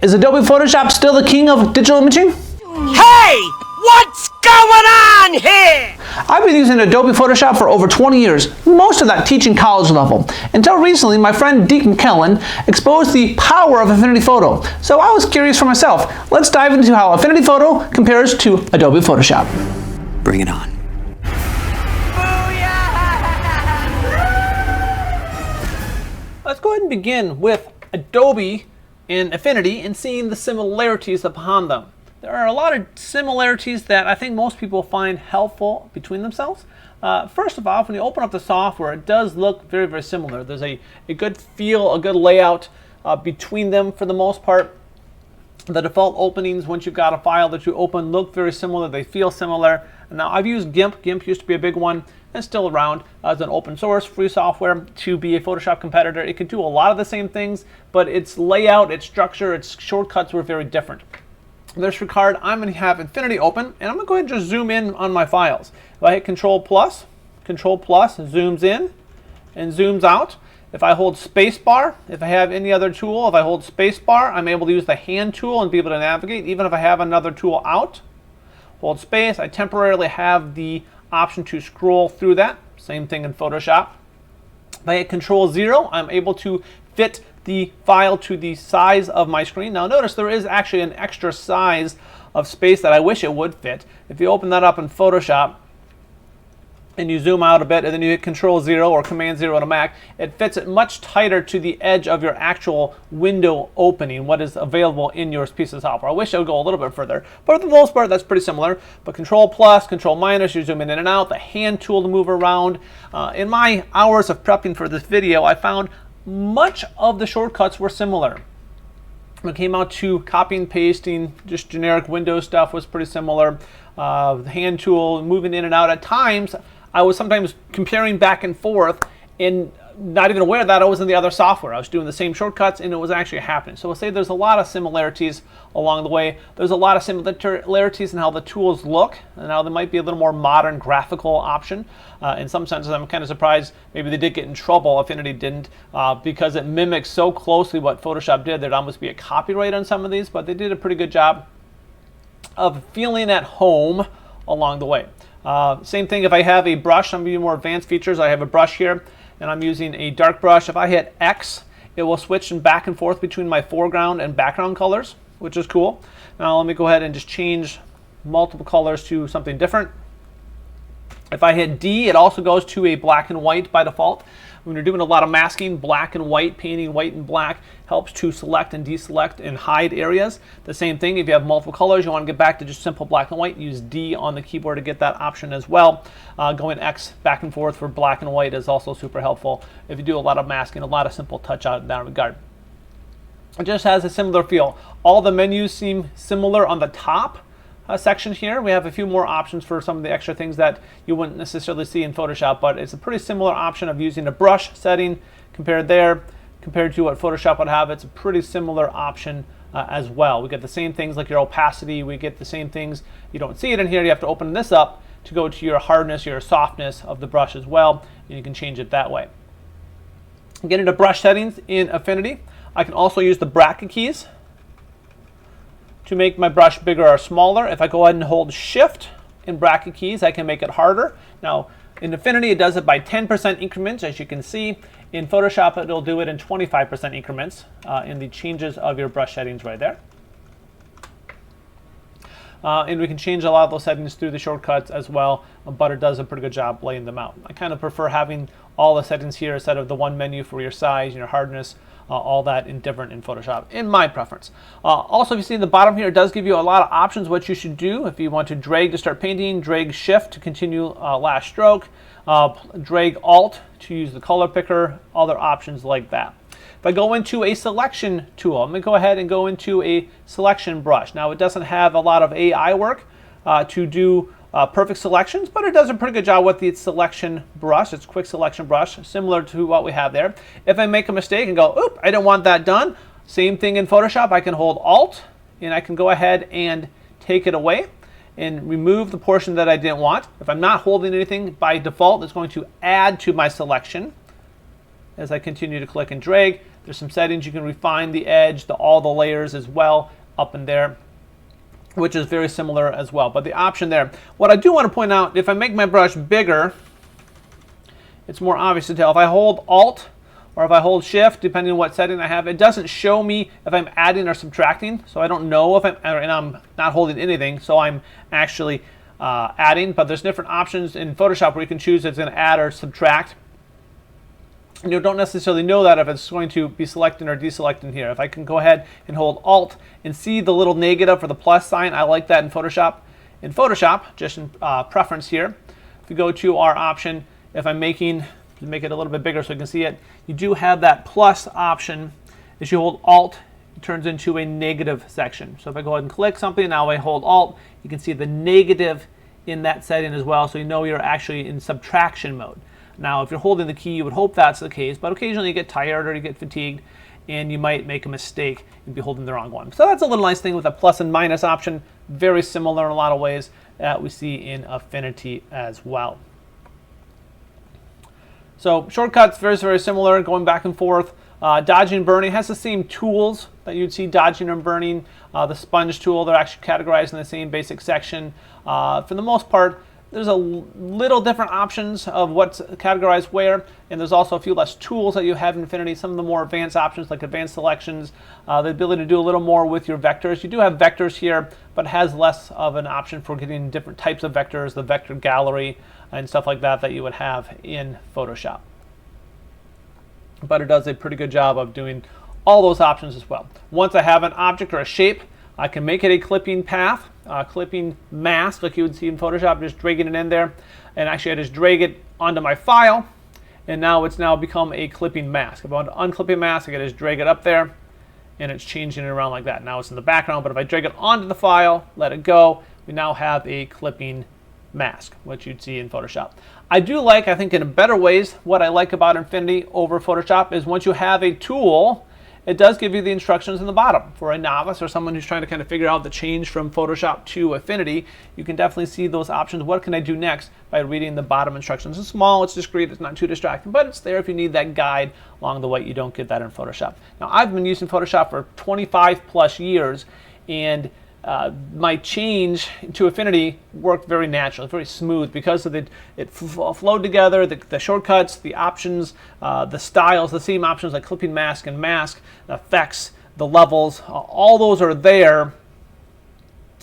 Is Adobe Photoshop still the king of digital imaging? Hey! What's going on here? I've been using Adobe Photoshop for over 20 years, most of that teaching college level. Until recently, my friend Deke McKellen exposed the power of Affinity Photo. So I was curious for myself. Let's dive into how Affinity Photo compares to Adobe Photoshop. Bring it on. Let's go ahead and begin with Adobe and Affinity and seeing the similarities upon them. There are a lot of similarities that I think most people find helpful between themselves. First of all, when you open up the software, it does look very, very similar. There's a good feel, a good layout between them for the most part. The default openings, once you've got a file that you open, look very similar. They feel similar. Now, I've used GIMP. GIMP used to be a big one and still around as an open source free software to be a Photoshop competitor. It could do a lot of the same things, but its layout, its structure, its shortcuts were very different. In this regard, I'm going to have Affinity open, and I'm going to go ahead and just zoom in on my files. If I hit Control plus zooms in and zooms out. If I hold spacebar, if I have any other tool, if I hold spacebar, I'm able to use the hand tool and be able to navigate. Even if I have another tool out, hold space, I temporarily have the option to scroll through that. Same thing in Photoshop. If I hit Control 0, I'm able to fit the file to the size of my screen. Now notice there is actually an extra size of space that I wish it would fit. If you open that up in Photoshop and you zoom out a bit and then you hit Control 0 or Command 0 on a Mac, it fits it much tighter to the edge of your actual window opening, what is available in your piece of software. I wish I would go a little bit further, but for the most part that's pretty similar. But Control plus, Control minus, you're zooming in and out, the hand tool to move around. In my hours of prepping for this video, I found much of the shortcuts were similar. When it came out to copying, pasting, just generic Windows stuff was pretty similar. The hand tool, moving in and out. At times, I was sometimes comparing back and forth and not even aware that I was in the other software. I was doing the same shortcuts and it was actually happening. So we'll say there's a lot of similarities along the way. There's a lot of similarities in how the tools look and how there might be a little more modern graphical option. In some senses, I'm kind of surprised maybe they did get in trouble, Affinity didn't, because it mimics so closely what Photoshop did. There'd almost be a copyright on some of these, but they did a pretty good job of feeling at home along the way. Same thing if I have a brush, some of you more advanced features, I have a brush here and I'm using a dark brush. If I hit X, it will switch back and forth between my foreground and background colors, which is cool. Now let me go ahead and just change multiple colors to something different. If I hit D, it also goes to a black and white by default. When you're doing a lot of masking, black and white, painting white and black helps to select and deselect and hide areas. The same thing, if you have multiple colors, you want to get back to just simple black and white, use D on the keyboard to get that option as well. Going X back and forth for black and white is also super helpful if you do a lot of masking, a lot of simple touch out in that regard. It just has a similar feel. All the menus seem similar on the top section here. We have a few more options for some of the extra things that you wouldn't necessarily see in Photoshop, but it's a pretty similar option of using a brush setting compared to what Photoshop would have. It's a pretty similar option as well. We get the same things like your opacity, we get the same things. You don't see it in here, you have to open this up to go to your hardness, your softness of the brush as well, and you can change it that way. Get into brush settings in Affinity. I can also use the bracket keys to make my brush bigger or smaller. If I go ahead and hold Shift in bracket keys, I can make it harder. Now, in Affinity, it does it by 10% increments, as you can see. In Photoshop, it'll do it in 25% increments in the changes of your brush settings right there. And we can change a lot of those settings through the shortcuts as well, but it does a pretty good job laying them out. I kind of prefer having all the settings here instead of the one menu for your size, your hardness, all that in different in Photoshop, in my preference. Also, if you see in the bottom here, it does give you a lot of options what you should do. If you want to drag to start painting, drag Shift to continue last stroke, drag Alt to use the color picker, other options like that. If I go into a selection tool, I'm going to go ahead and go into a selection brush. Now, it doesn't have a lot of AI work to do perfect selections, but it does a pretty good job with the selection brush. It's a quick selection brush, similar to what we have there. If I make a mistake and go, oop, I didn't want that done, same thing in Photoshop, I can hold Alt and I can go ahead and take it away and remove the portion that I didn't want. If I'm not holding anything, by default, it's going to add to my selection. As I continue to click and drag, There's some settings you can refine the edge, all the layers as well up in there, which is very similar as well. But the option there. What I do want to point out, if I make my brush bigger, it's more obvious to tell. If I hold Alt or if I hold Shift, depending on what setting I have, it doesn't show me if I'm adding or subtracting. So I don't know if I'm not holding anything, so I'm actually adding. But there's different options in Photoshop where you can choose if it's going to add or subtract. And you don't necessarily know that if it's going to be selecting or deselecting here. If I can go ahead and hold Alt and see the little negative or the plus sign, I like that in Photoshop. In Photoshop, just in preference here, if we go to our option, if I'm make it a little bit bigger so you can see it, you do have that plus option. As you hold Alt, it turns into a negative section. So if I go ahead and click something, now I hold Alt, you can see the negative in that setting as well, so you know you're actually in subtraction mode. Now, if you're holding the key, you would hope that's the case, but occasionally you get tired or you get fatigued, and you might make a mistake and be holding the wrong one. So that's a little nice thing with a plus and minus option. Very similar in a lot of ways that we see in Affinity as well. So shortcuts, very, very similar, going back and forth. Dodging and burning has the same tools that you'd see dodging and burning. The sponge tool, they're actually categorized in the same basic section. For the most part, there's a little different options of what's categorized where, and there's also a few less tools that you have in Affinity. Some of the more advanced options like advanced selections, the ability to do a little more with your vectors. You do have vectors here, but it has less of an option for getting different types of vectors, the vector gallery and stuff like that that you would have in Photoshop. But it does a pretty good job of doing all those options as well. Once I have an object or a shape, I can make it a clipping path, clipping mask like you would see in Photoshop, just dragging it in there. And actually I just drag it onto my file, and now it's become a clipping mask. If I want to unclip a mask, I can just drag it up there, and it's changing it around like that. Now it's in the background, but if I drag it onto the file, let it go, we now have a clipping mask, which you'd see in Photoshop. I think in better ways, what I like about Affinity over Photoshop is once you have a tool, it does give you the instructions in the bottom. For a novice or someone who's trying to kind of figure out the change from Photoshop to Affinity, you can definitely see those options. What can I do next by reading the bottom instructions? It's small, it's discreet, it's not too distracting, but it's there if you need that guide along the way. You don't get that in Photoshop. Now, I've been using Photoshop for 25 plus years, and my change to Affinity worked very natural, very smooth because of it flowed together, the shortcuts, the options, the styles, the same options like clipping mask and mask, the effects, the levels, all those are there,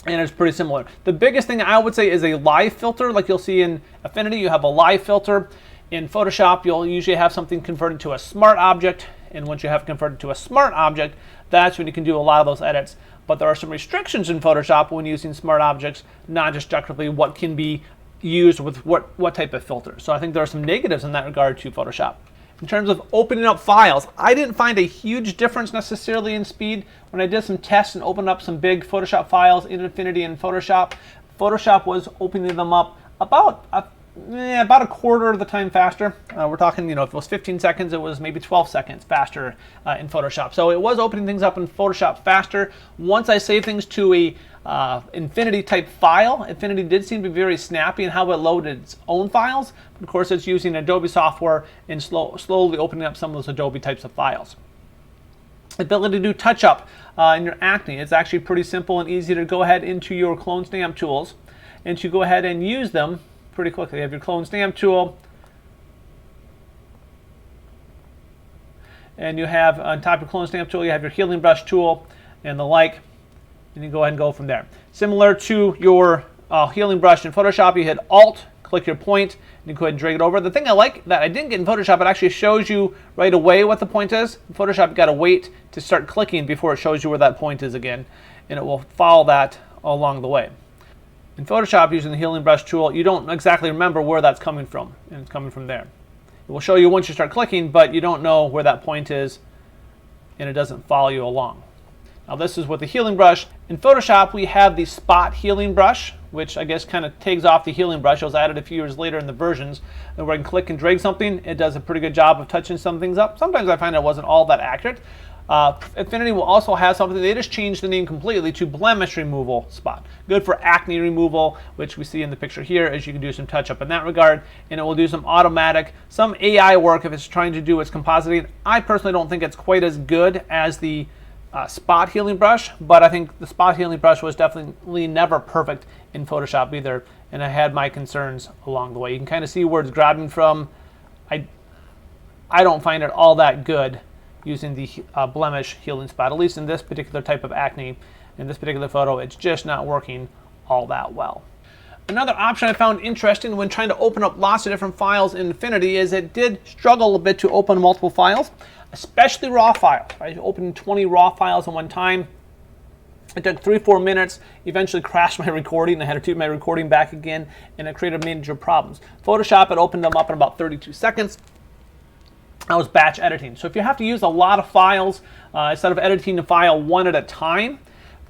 and it's pretty similar. The biggest thing I would say is a live filter. Like you'll see in Affinity, you have a live filter. In Photoshop, you'll usually have something converted to a smart object, and once you have converted to a smart object, that's when you can do a lot of those edits. But there are some restrictions in Photoshop when using smart objects, non-destructively what can be used with what type of filter. So I think there are some negatives in that regard to Photoshop. In terms of opening up files, I didn't find a huge difference necessarily in speed. When I did some tests and opened up some big Photoshop files in Affinity and Photoshop, Photoshop was opening them up about a quarter of the time faster. We're talking, if it was 15 seconds, it was maybe 12 seconds faster in Photoshop. So it was opening things up in Photoshop faster. Once I save things to a Affinity type file, Affinity did seem to be very snappy in how it loaded its own files. But of course, it's using Adobe software and slowly opening up some of those Adobe types of files. Ability to do touch up in your acne. It's actually pretty simple and easy to go ahead into your clone stamp tools and to go ahead and use them pretty quickly. You have your clone stamp tool, and you have on top of your clone stamp tool, you have your healing brush tool and the like, and you go ahead and go from there. Similar to your healing brush in Photoshop, you hit Alt, click your point, and you go ahead and drag it over. The thing I like that I didn't get in Photoshop, it actually shows you right away what the point is. In Photoshop, you got to wait to start clicking before it shows you where that point is again, and it will follow that along the way. In Photoshop, using the healing brush tool, you don't exactly remember where that's coming from, and it's coming from there. It will show you once you start clicking, but you don't know where that point is, and it doesn't follow you along. Now this is with the healing brush. In Photoshop, we have the spot healing brush, which I guess kind of takes off the healing brush. It was added a few years later in the versions, and where I can click and drag something, it does a pretty good job of touching some things up. Sometimes I find it wasn't all that accurate. Affinity will also have something, they just changed the name completely to blemish removal spot. Good for acne removal, which we see in the picture here, as you can do some touch up in that regard, and it will do some automatic, some AI work if it's trying to do its compositing. I personally don't think it's quite as good as the spot healing brush, but I think the spot healing brush was definitely never perfect in Photoshop either, and I had my concerns along the way. You can kind of see where it's grabbing from. I don't find it all that good using the blemish healing spot, at least in this particular type of acne. In this particular photo, it's just not working all that well. Another option I found interesting when trying to open up lots of different files in Affinity is it did struggle a bit to open multiple files, especially raw files. I opened 20 raw files at one time. It took 3-4 minutes, eventually crashed my recording. I had to do my recording back again, and it created major problems. Photoshop, it opened them up in about 32 seconds. I was batch editing. So if you have to use a lot of files, instead of editing the file one at a time,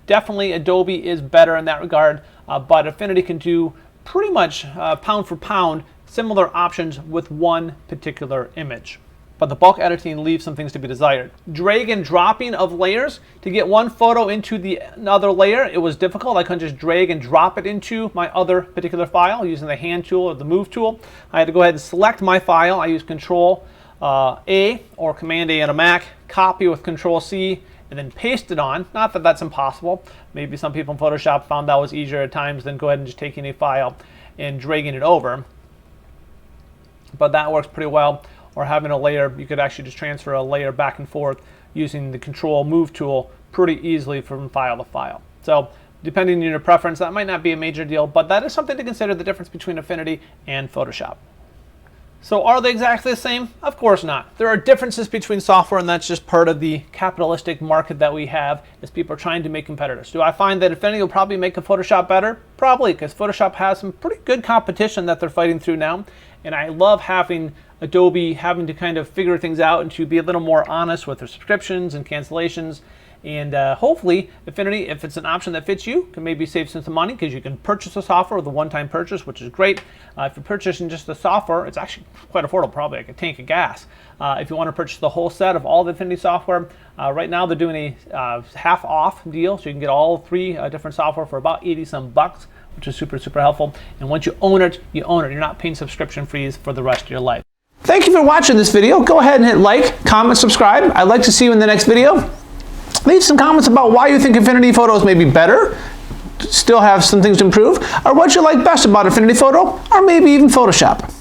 definitely Adobe is better in that regard, but Affinity can do pretty much pound for pound similar options with one particular image. But the bulk editing leaves some things to be desired. Drag and dropping of layers to get one photo into the another layer, it was difficult. I couldn't just drag and drop it into my other particular file using the hand tool or the move tool. I had to go ahead and select my file. I used Control A or Command A on a Mac, copy with Control C, and then paste it on. Not that that's impossible. Maybe some people in Photoshop found that was easier at times than go ahead and just taking a file and dragging it over. But that works pretty well. Or having a layer, you could actually just transfer a layer back and forth using the Control Move tool pretty easily from file to file. So depending on your preference, that might not be a major deal, but that is something to consider, the difference between Affinity and Photoshop. So are they exactly the same? Of course not. There are differences between software, and that's just part of the capitalistic market that we have as people are trying to make competitors. Do I find that Affinity will probably make a Photoshop better? Probably, because Photoshop has some pretty good competition that they're fighting through now. And I love having Adobe having to kind of figure things out and to be a little more honest with their subscriptions and cancellations. And hopefully Affinity, if it's an option that fits you, can maybe save some money, because you can purchase the software with a one-time purchase, which is great. If you're purchasing just the software, it's actually quite affordable, probably like a tank of gas. If you want to purchase the whole set of all the Affinity software, right now they're doing a half off deal, so you can get all 3 different software for about 80 some bucks, which is super, super helpful. And once you own it, you own it. You're not paying subscription fees for the rest of your life. Thank you for watching this video. Go ahead and hit like, comment, subscribe. I'd like to see you in the next video. Leave some comments about why you think Affinity Photos may be better, still have some things to improve, or what you like best about Affinity Photo, or maybe even Photoshop.